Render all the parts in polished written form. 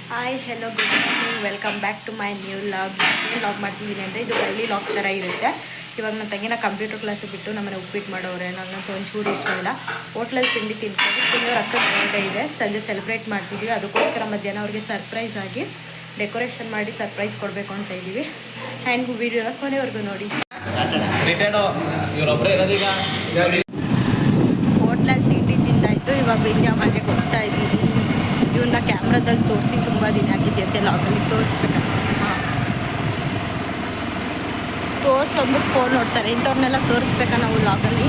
Hi hello good morning, welcome back to my new log. ಏನು log ಮಾಡ್ತಿದ್ದೀನಿ ಅಂದರೆ ಇದು ಡೈಲಿ ಲಾಗ್ ಥರ ಇರುತ್ತೆ. ಇವಾಗ ನನ್ನ ತಂಗಿನ ಕಂಪ್ಯೂಟರ್ ಕ್ಲಾಸಿಗೆ ಬಿಟ್ಟು ನಮ್ಮನೆ ಉಪ್ಪಿಟ್ಟು ಮಾಡೋರೆ. ನನಗಂತೂ ಒಂಚೂರು ಇಷ್ಟ ಇಲ್ಲ. ಹೋಟ್ಲಲ್ಲಿ ತಿಂಡಿ ತಿನ್ಕೊಂಡು ತಿನ್ನೋರು ಅಕ್ಕನ ಬರ್ಡೇ ಇದೆ, ಸಂಜೆ ಸೆಲೆಬ್ರೇಟ್ ಮಾಡ್ತಿದ್ದೀವಿ. ಅದಕ್ಕೋಸ್ಕರ ಮಧ್ಯಾಹ್ನ ಅವ್ರಿಗೆ ಸರ್ಪ್ರೈಸ್ ಆಗಿ ಡೆಕೋರೇಷನ್ ಮಾಡಿ ಸರ್ಪ್ರೈಸ್ ಕೊಡಬೇಕು ಅಂತ ಇದ್ದೀವಿ. ಆ್ಯಂಡ್ ವಿಡಿಯೋನ ಕೊನೆವರೆಗೂ ನೋಡಿ. ಹೋಟ್ಲಲ್ಲಿ ತಿಂಡಿ ತಿಂದಾಯಿತು. ಇವಾಗ ವಿದ್ಯಾ ಮನೆಗೆ ಹೋಗ್ತಾ ಇದ್ದೀವಿ. ಇವನ್ನ ಕ್ಯಾಮ್ರಾದಲ್ಲಿ ತೋರಿಸಿ ತುಂಬ ದಿನ ಆಗಿದೆಯಂತೆ, ಲಾಗಲ್ಲಿ ತೋರಿಸ್ಬೇಕಂತ. ಹಾಂ, ತೋರಿಸ್ಬಿಟ್ಟು ಫೋನ್ ನೋಡ್ತಾರೆ. ಇಂಥವ್ರನ್ನೆಲ್ಲ ತೋರಿಸ್ಬೇಕಾ ನಾವು ಲಾಗಲ್ಲಿ.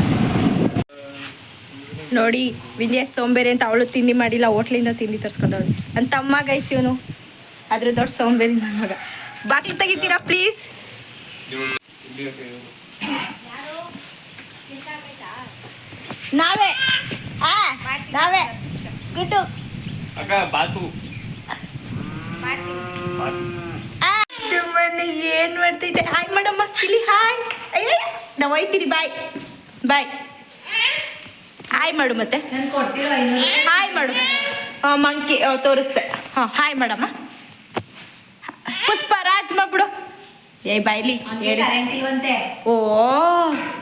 ನೋಡಿ ವಿದ್ಯಾ ಸೋಂಬೇರಿ ಅಂತ, ಅವಳು ತಿಂಡಿ ಮಾಡಿಲ್ಲ, ಹೋಟ್ಲಿಂದ ತಿಂಡಿ ತರಿಸ್ಕೊಂಡವಳು. ನನ್ನ ತಮ್ಮ ಗೈಸ್ ಇವನು, ಅದ್ರ ದೊಡ್ಡ ಸೋಂಬೇರಿ ನನ್ನ ಮಗ. ಬಾಗಿಲು ತೆಗಿತೀರಾ ಪ್ಲೀಸ್? ನಾವೇ ನಾವೇ ಗಿಟ್ಟು ಮನೆ ಏನ್ ಮಾಡ್ತಿದ್ದೆ? ಹಾಯ್ ಮಾಡಮ್ಮ ಇಲ್ಲಿ. ಹಾಯ್, ನಾವು ಹೋಯ್ತೀರಿ. ಬಾಯ್ ಬಾಯ್. ಹಾಯ್ ಮಾಡು, ಮತ್ತೆ ಹಾಯ್ ಮಾಡು. ಹಾಂ, ಮಂಕಿ ತೋರಿಸ್ದೆ. ಹಾಂ, ಹಾಯ್ ಮಾಡಮ್ಮ. ಪುಷ್ಪರಾಜ್ ಮಾಡ್ಬಿಡು. ಏ ಬಾಯ್ಲಿ ಹೇಳಿ. ಓ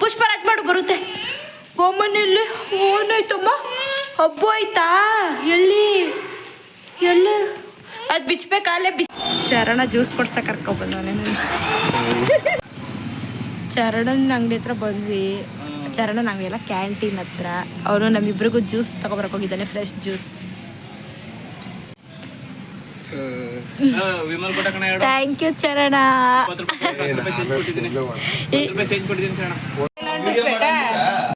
ಪುಷ್ಪರಾಜ್ ಮಾಡು, ಬರುತ್ತೆ. ಮನೆಯಲ್ಲಿ ಓನಾಯ್ತಮ್ಮ, ಹಬ್ಬ ಆಯ್ತಾ? ಎಲ್ಲಿ ಎಲ್ಲಿ ಅದು ಬಿಚ್ಚಬೇಕಲ್ಲೇ ಚರಣ ಜ್ಯೂಸ್ ಕೊಡ್ಸಕ್ಕೆ ಕರ್ಕೊಬಂದವನೇ ನಾನು. ಚರಣನ ಅಂಗಡಿ ಹತ್ರ ಬಂದ್ವಿ. ಚರಣ ನಾವೆಲ್ಲ ಕ್ಯಾಂಟೀನ್ ಹತ್ರ. ಅವನು ನಮ್ಮಿಬ್ರಿಗೂ ಜ್ಯೂಸ್ ತಗೊಬರಕ್ಕೆ ಹೋಗಿದ್ದಾನೆ, ಫ್ರೆಶ್ ಜ್ಯೂಸ್. ಥ್ಯಾಂಕ್ ಯು ಚರಣ.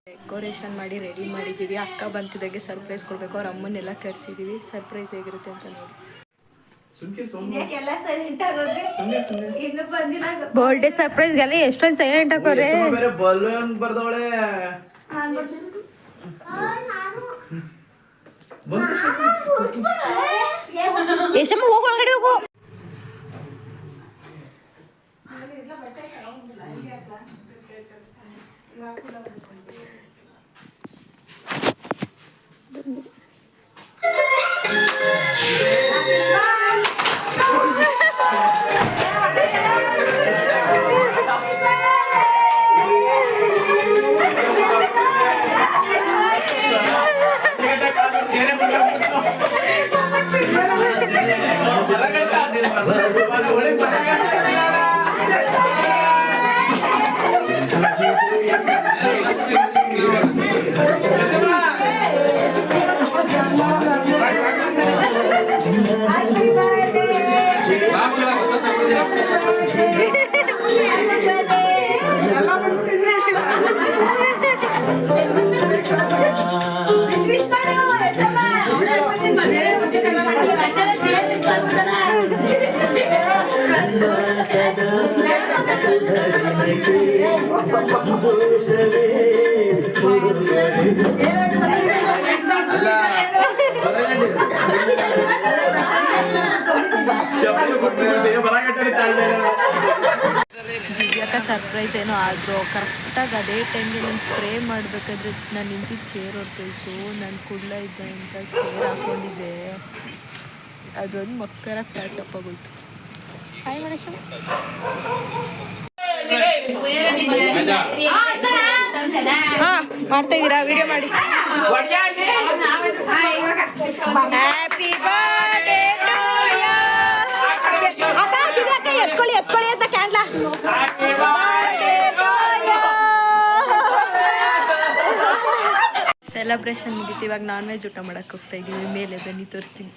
ಡೆಕೋರೇಷನ್ ಮಾಡಿ ರೆಡಿ ಮಾಡಿದ್ದೀವಿ. ಅಕ್ಕ ಬಂತಿದ್ದಾಗೆ ಸರ್ಪ್ರೈಸ್ ಕೊಡಬೇಕು. ಅವ್ರ ಅಮ್ಮನ್ನೆಲ್ಲ ಕರೆಸಿದ್ದೀವಿ. ಸರ್ಪ್ರೈಸ್ ಹೇಗಿರುತ್ತೆ ಅಂತ ನೋಡಿ. ಬರ್ಡೇ ಸರ್ಪ್ರೈಸ್ಗೆಲ್ಲ ಎಷ್ಟೊಂದು ಸೈಲೆಂಟ್ ಹಾಕೋರೆ. ಯಶಮ್ಮ ಹೋಗು, ಒಳಗಡೆ ಹೋಗು. ದಿವ್ಯಾಕ ಸರ್ಪ್ರೈಸ್ ಏನೋ ಆದರೂ ಕರೆಕ್ಟಾಗಿ ಅದೇ ಟೈಮ್ಗೆ ನಾನು ಸ್ಪ್ರೇ ಮಾಡಬೇಕಾದ್ರೆ ನಾನು ನಿಂತಿದ್ದು ಚೇರ್ ಹೊರ್ತೋಯ್ತು. ನಾನು ಕುಳ್ಳ ಇದ್ದ ಅಂತ ಚೇರ್ ಹಾಕ್ಕೊಂಡಿದ್ದೆ. ಅದೊಂದು ಮಕ್ಕಳ ಪ್ಯಾಚಪ್ಪಾಗೋಯ್ತು. ಹಾಯ್ ಮನಶ. ಹಾಂ, ಮಾಡ್ತಾ ಇದ್ದೀರಾ? ವಿಡಿಯೋ ಮಾಡಿ. Happy birthday to you. ಅಕ್ಕ ಎತ್ಕೊಳ್ಳಿ ಎತ್ಕೊಳ್ಳಿ ಅಂತ ಕ್ಯಾಂಡ್ಲ. ಸೆಲೆಬ್ರೇಷನ್ ಮುಗೀತು. ಇವಾಗ ನಾನ್ ವೆಜ್ ಊಟ ಮಾಡಕ್ಕೆ ಹೋಗ್ತಾ ಇದ್ದೀವಿ. ಮೇಲೆ ಬನ್ನಿ ತೋರಿಸ್ತೀನಿ.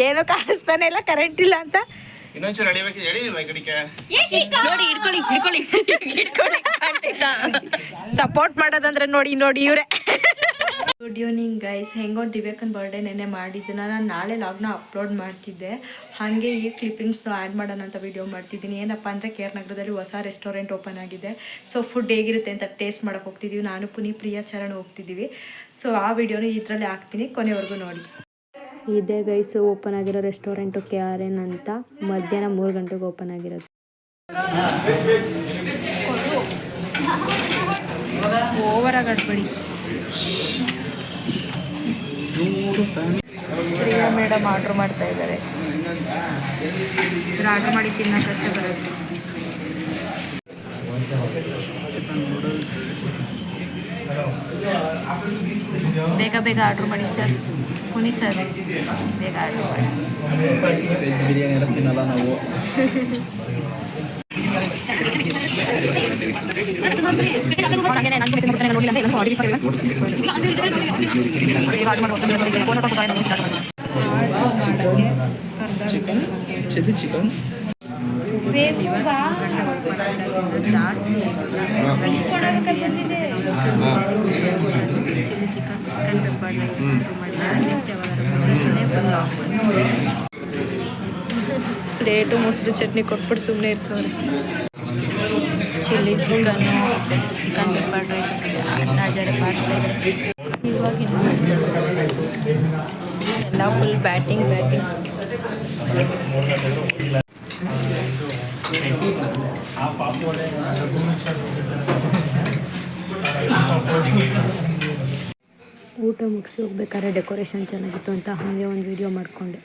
ಏನೋ ಕಾಣಿಸ್ತಾನೆ ಇಲ್ಲ, ಕರೆಂಟ್ ಇಲ್ಲ ಅಂತ. ನೋಡಿ ಹಿಡ್ಕೊಳ್ಳಿ ಹಿಡ್ಕೊಳ್ಳಿ ಹಿಡ್ಕೊಳ್ಳಿ. ಸಪೋರ್ಟ್ ಮಾಡೋದಂದ್ರೆ ನೋಡಿ ನೋಡಿ ಇವರೇ. Good evening guys. ಹೆಂಗೋ ದಿವ್ಯಾಕನ್ ಬರ್ಡೇ ನೆನ್ನೆ ಮಾಡಿದ್ದನ್ನ ನಾನು ನಾಳೆ ಲಾಗ್ನ ಅಪ್ಲೋಡ್ ಮಾಡ್ತಿದ್ದೆ. ಹಾಗೆ ಈ ಕ್ಲಿಪ್ಪಿಂಗ್ಸ್ನ ಆ್ಯಡ್ ಮಾಡೋಣ ಅಂತ ವಿಡಿಯೋ ಮಾಡ್ತಿದ್ದೀನಿ. ಏನಪ್ಪ ಅಂದರೆ ಕೇರ್ ನಗರದಲ್ಲಿ ಹೊಸ ರೆಸ್ಟೋರೆಂಟ್ ಓಪನ್ ಆಗಿದೆ. ಸೊ ಫುಡ್ ಹೇಗಿರುತ್ತೆ ಅಂತ ಟೇಸ್ಟ್ ಮಾಡೋಕೆ ಹೋಗ್ತಿದ್ದೀವಿ. ನಾನು ಪುನಿ ಪ್ರಿಯಾ ಚರಣ ಹೋಗ್ತಿದ್ದೀವಿ. ಸೊ ಆ ವಿಡಿಯೋನ ಇದರಲ್ಲಿ ಹಾಕ್ತೀನಿ, ಕೊನೆವರೆಗೂ ನೋಡಿ. ಇದೇ ಗೈಸು ಓಪನ್ ಆಗಿರೋ ರೆಸ್ಟೋರೆಂಟು KRN ಅಂತ. ಮಧ್ಯಾಹ್ನ 3 ಗಂಟೆಗೆ ಓಪನ್ ಆಗಿರೋದು. ಓವರ್ ಆಗಿ ಆಡ್ಬೇಡಿ. ಪ್ರಿಯಾ ಮೇಡಮ್ ಆರ್ಡ್ರ್ ಮಾಡ್ತಾ ಇದ್ದಾರೆ. ಆರ್ಡ್ರ್ ಮಾಡಿ ತಿನ್ನೋಕ್ಕಷ್ಟೇ ಬರುತ್ತೆ. ಬೇಗ ಬೇಗ ಆರ್ಡ್ರ್ ಮಾಡಿ ಸರ್. ಮುನಿ ಸರ್ ಬೇಗ ಆರ್ಡ್ರ್ ಮಾಡಿ. ವೆಜ್ ಬಿರಿಯಾನಿ ಎಲ್ಲ ತಿನ್ನಲ್ಲ ನಾವು. ಚಿಕನ್ ಚಿಲ್ಲಿ ಚಿಕನ್ ಜಾಸ್ತಿ chilli chicken chicken pepper rice ಮಾಡಿ ನೆಕ್ಸ್ಟ್ ಯಾವಾಗ ಪ್ಲೇಟು ಮೊಸರು ಚಟ್ನಿ ಕೊಟ್ಬಿಟ್ಟು ಸುಮ್ಮನೆ ಇರಿಸೋರು. ಚಿಲ್ಲಿ ಚಿಕನ್ನು ಚಿಕನ್ ಪೆಪ್ಪರ್ ರೈಸ್ ಅಣ್ಣಾಜಾರೆ ಬಾರಿಸ್ತಾ ಇದ್ದಾರೆ. ಇವಾಗ ಎಲ್ಲ ಫುಲ್ ಬ್ಯಾಟಿಂಗ್ ಊಟ ಮುಗಿಸಿ ಹೋಗ್ಬೇಕಾದ್ರೆ ಡೆಕೋರೇಷನ್ ಚೆನ್ನಾಗಿತ್ತು ಅಂತ ಹಾಗೆ ಒಂದು ವಿಡಿಯೋ ಮಾಡಿಕೊಂಡೆ.